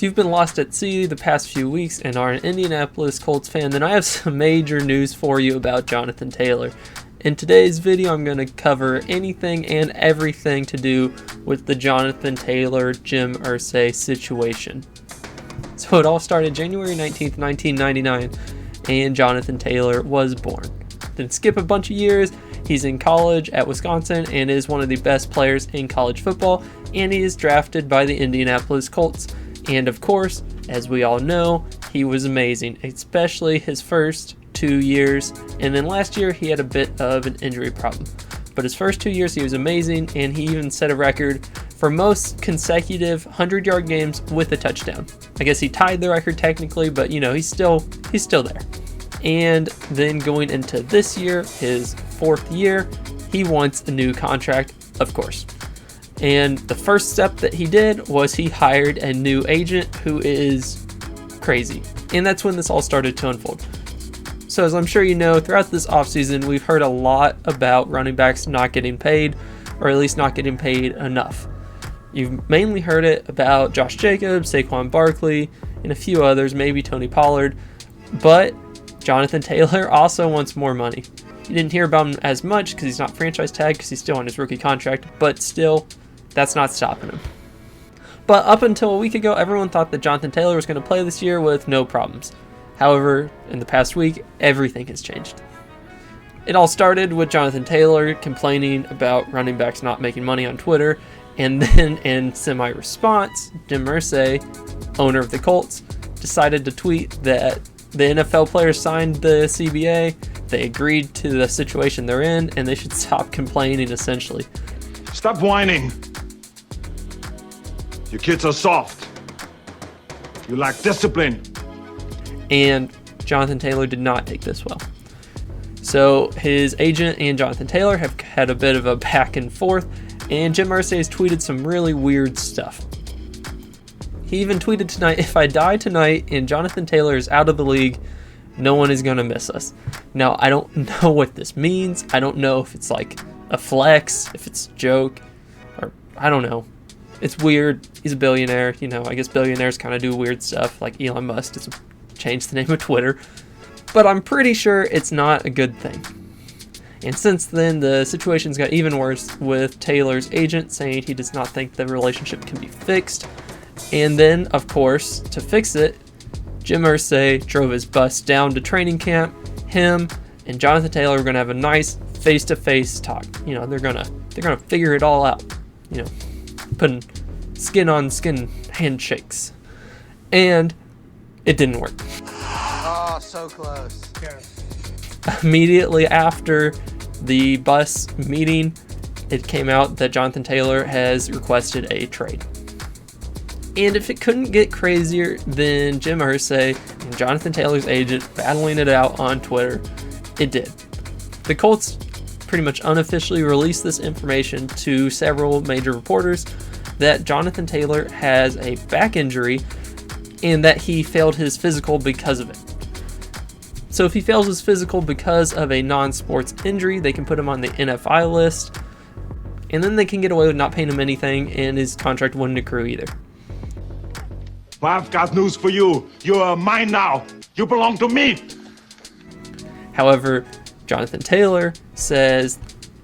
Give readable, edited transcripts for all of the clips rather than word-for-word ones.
If you've been lost at sea the past few weeks and are an Indianapolis Colts fan, then I have some major news for you about Jonathan Taylor. In today's video, I'm going to cover anything and everything to do with the Jonathan Taylor, Jim Irsay situation. So it all started January 19th, 1999, and Jonathan Taylor was born. Then skip a bunch of years, he's in college at Wisconsin and is one of the best players in college football, and he is drafted by the Indianapolis Colts. And of course, as we all know, he was amazing, especially his first 2 years, and then last year he had a bit of an injury problem. But his first 2 years he was amazing, and he even set a record for most consecutive 100-yard games with a touchdown. I guess he tied the record technically, but he's still there. And then going into this year, his fourth year, he wants a new contract, of course. And the first step that he did was he hired a new agent who is crazy. And that's when this all started to unfold. So as I'm sure you know, throughout this offseason, we've heard a lot about running backs not getting paid, or at least not getting paid enough. You've mainly heard it about Josh Jacobs, Saquon Barkley, and a few others, maybe Tony Pollard. But Jonathan Taylor also wants more money. You didn't hear about him as much because he's not franchise tagged because he's still on his rookie contract, but still, that's not stopping him. But up until a week ago, everyone thought that Jonathan Taylor was going to play this year with no problems. However, in the past week, everything has changed. It all started with Jonathan Taylor complaining about running backs not making money on Twitter, and then in semi-response, Jim Irsay, owner of the Colts, decided to tweet that the NFL players signed the CBA, they agreed to the situation they're in, and they should stop complaining, essentially. Stop whining. You kids are soft. You lack discipline. And Jonathan Taylor did not take this well. So his agent and Jonathan Taylor have had a bit of a back and forth, and Jim Irsay has tweeted some really weird stuff. He even tweeted tonight, "If I die tonight and Jonathan Taylor is out of the league, no one is going to miss us." Now, I don't know what this means. I don't know if it's like a flex, if it's a joke, or I don't know. It's weird. He's a billionaire. I guess billionaires kind of do weird stuff, like Elon Musk just changed the name of Twitter. But I'm pretty sure it's not a good thing. And since then, the situation's got even worse with Taylor's agent saying he does not think the relationship can be fixed. And then, of course, to fix it, Jim Irsay drove his bus down to training camp. Him and Jonathan Taylor are going to have a nice face-to-face talk. They're gonna figure it all out. Putting skin-on-skin handshakes. And it didn't work. Oh, so close. Immediately after the bus meeting, it came out that Jonathan Taylor has requested a trade. And if it couldn't get crazier than Jim Irsay and Jonathan Taylor's agent battling it out on Twitter, it did. The Colts pretty much unofficially released this information to several major reporters that Jonathan Taylor has a back injury and that he failed his physical because of it. So if he fails his physical because of a non-sports injury, they can put him on the NFI list, and then they can get away with not paying him anything, and his contract wouldn't accrue either. But I've got news for you. You are mine now. You belong to me. However, Jonathan Taylor says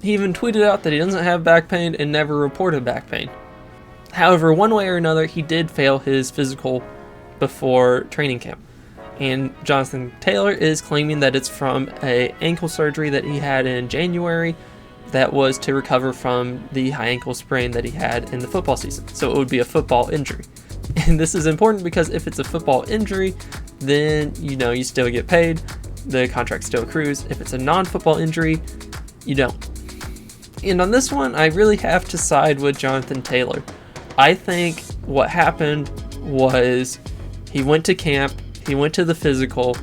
he even tweeted out that he doesn't have back pain and never reported back pain. However, one way or another, he did fail his physical before training camp. And Jonathan Taylor is claiming that it's from an ankle surgery that he had in January that was to recover from the high ankle sprain that he had in the football season. So it would be a football injury. And this is important because if it's a football injury, then you still get paid. The contract still accrues. If it's a non-football injury, you don't. And on this one, I really have to side with Jonathan Taylor. I think what happened was he went to camp, he went to the physical,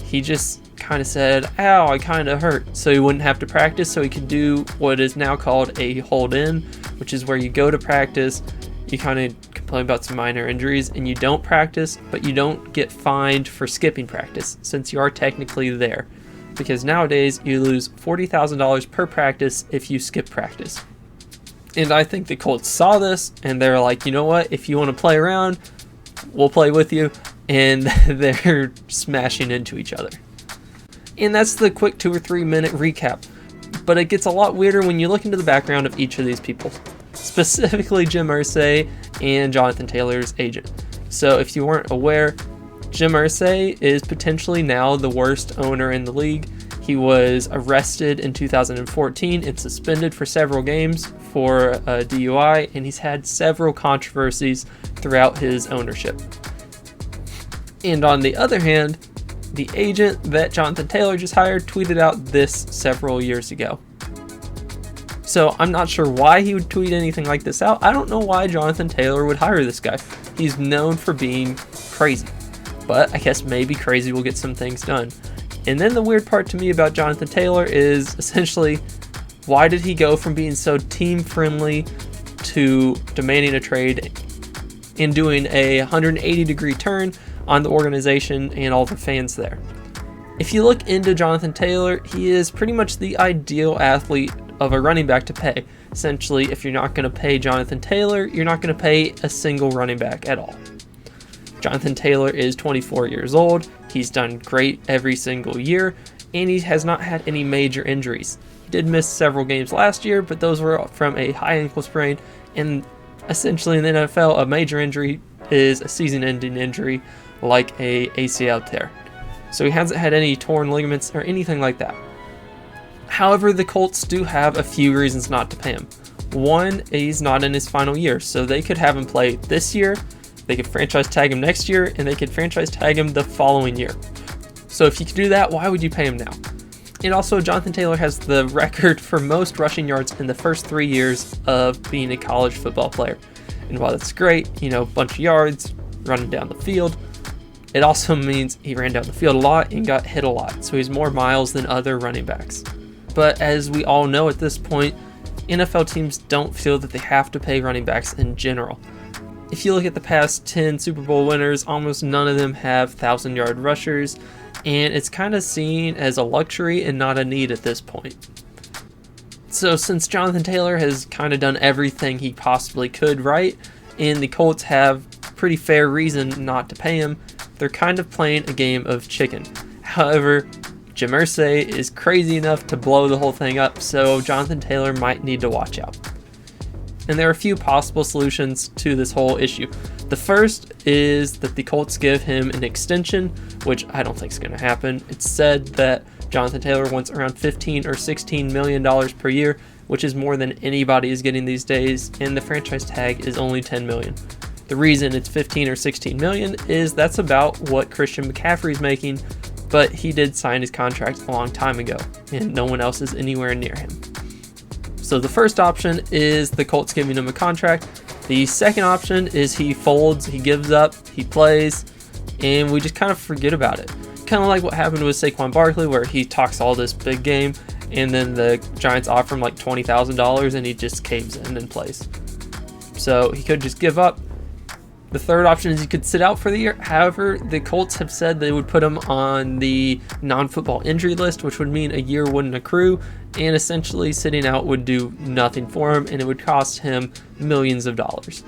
he just kind of said, "Ow, I kind of hurt," so he wouldn't have to practice, so he could do what is now called a hold-in, which is where you go to practice, you kind of complain about some minor injuries, and you don't practice, but you don't get fined for skipping practice, since you are technically there. Because nowadays, you lose $40,000 per practice if you skip practice. And I think the Colts saw this, and they're like, you know what, if you want to play around, we'll play with you, and they're smashing into each other. And that's the quick 2 or 3 minute recap. But it gets a lot weirder when you look into the background of each of these people, specifically Jim Irsay and Jonathan Taylor's agent. So if you weren't aware, Jim Irsay is potentially now the worst owner in the league. He was arrested in 2014 and suspended for several games for a DUI, and he's had several controversies throughout his ownership. And on the other hand, the agent that Jonathan Taylor just hired tweeted out this several years ago. So I'm not sure why he would tweet anything like this out. I don't know why Jonathan Taylor would hire this guy. He's known for being crazy. But I guess maybe crazy will get some things done. And then the weird part to me about Jonathan Taylor is essentially, why did he go from being so team friendly to demanding a trade and doing a 180-degree turn on the organization and all the fans there? If you look into Jonathan Taylor, he is pretty much the ideal athlete of a running back to pay. Essentially, if you're not going to pay Jonathan Taylor, you're not going to pay a single running back at all. Jonathan Taylor is 24 years old. He's done great every single year, and he has not had any major injuries. He did miss several games last year, but those were from a high ankle sprain, and essentially in the NFL, a major injury is a season-ending injury like a ACL tear. So he hasn't had any torn ligaments or anything like that. However, the Colts do have a few reasons not to pay him. One, he's not in his final year, so they could have him play this year, they could franchise tag him next year, and they could franchise tag him the following year. So if you could do that, why would you pay him now? And also, Jonathan Taylor has the record for most rushing yards in the first 3 years of being a college football player. And while that's great, a bunch of yards, running down the field, it also means he ran down the field a lot and got hit a lot. So he's more miles than other running backs. But as we all know at this point, NFL teams don't feel that they have to pay running backs in general. If you look at the past 10 Super Bowl winners, almost none of them have 1,000-yard rushers, and it's kind of seen as a luxury and not a need at this point. So since Jonathan Taylor has kind of done everything he possibly could right, and the Colts have pretty fair reason not to pay him, they're kind of playing a game of chicken. However, Jim Irsay is crazy enough to blow the whole thing up, so Jonathan Taylor might need to watch out. And there are a few possible solutions to this whole issue. The first is that the Colts give him an extension, which I don't think is going to happen. It's said that Jonathan Taylor wants around $15 or $16 million per year, which is more than anybody is getting these days, and the franchise tag is only $10 million. The reason it's $15 or $16 million is that's about what Christian McCaffrey's making, but he did sign his contract a long time ago, and no one else is anywhere near him. So the first option is the Colts giving him a contract. The second option is he folds, he gives up, he plays, and we just kind of forget about it. Kind of like what happened with Saquon Barkley, where he talks all this big game, and then the Giants offer him like $20,000 and he just caves in and plays. So he could just give up. The third option is he could sit out for the year. However, the Colts have said they would put him on the non-football injury list, which would mean a year wouldn't accrue, and essentially sitting out would do nothing for him, and it would cost him millions of dollars.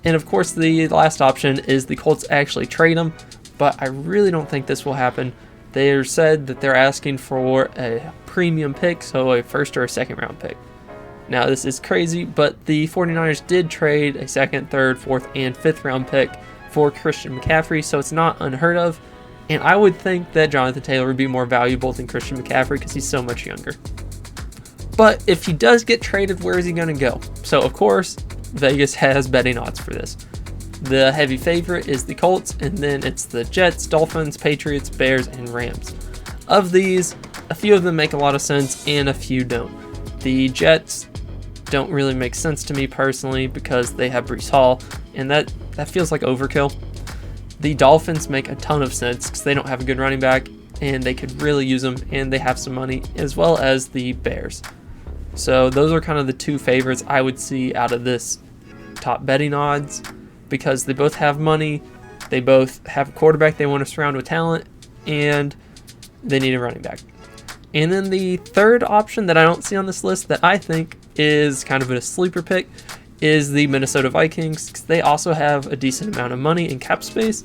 And of course, the last option is the Colts actually trade him, but I really don't think this will happen. They said that they're asking for a premium pick, so a first or a second round pick. Now, this is crazy, but the 49ers did trade a second, third, fourth, and fifth round pick for Christian McCaffrey, so it's not unheard of. And I would think that Jonathan Taylor would be more valuable than Christian McCaffrey because he's so much younger. But if he does get traded, where is he going to go? So, of course, Vegas has betting odds for this. The heavy favorite is the Colts, and then it's the Jets, Dolphins, Patriots, Bears, and Rams. Of these, a few of them make a lot of sense, and a few don't. The Jets don't really make sense to me personally because they have Breece Hall, and that feels like overkill. The Dolphins make a ton of sense because they don't have a good running back, and they could really use them, and they have some money, as well as the Bears. So those are kind of the two favorites I would see out of this top betting odds, because they both have money, they both have a quarterback they want to surround with talent, and they need a running back. And then the third option that I don't see on this list that I think is kind of a sleeper pick is the Minnesota Vikings. 'Cause they also have a decent amount of money in cap space,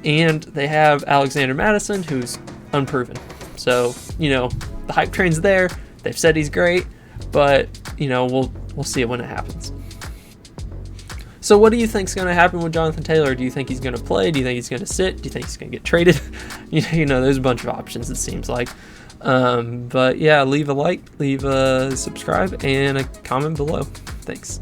and they have Alexander Mattison, who's unproven. So, the hype train's there. They've said he's great, but, we'll see it when it happens. So what do you think's going to happen with Jonathan Taylor? Do you think he's going to play? Do you think he's going to sit? Do you think he's going to get traded? There's a bunch of options, it seems like. But yeah, leave a like, leave a subscribe, and a comment below. Thanks.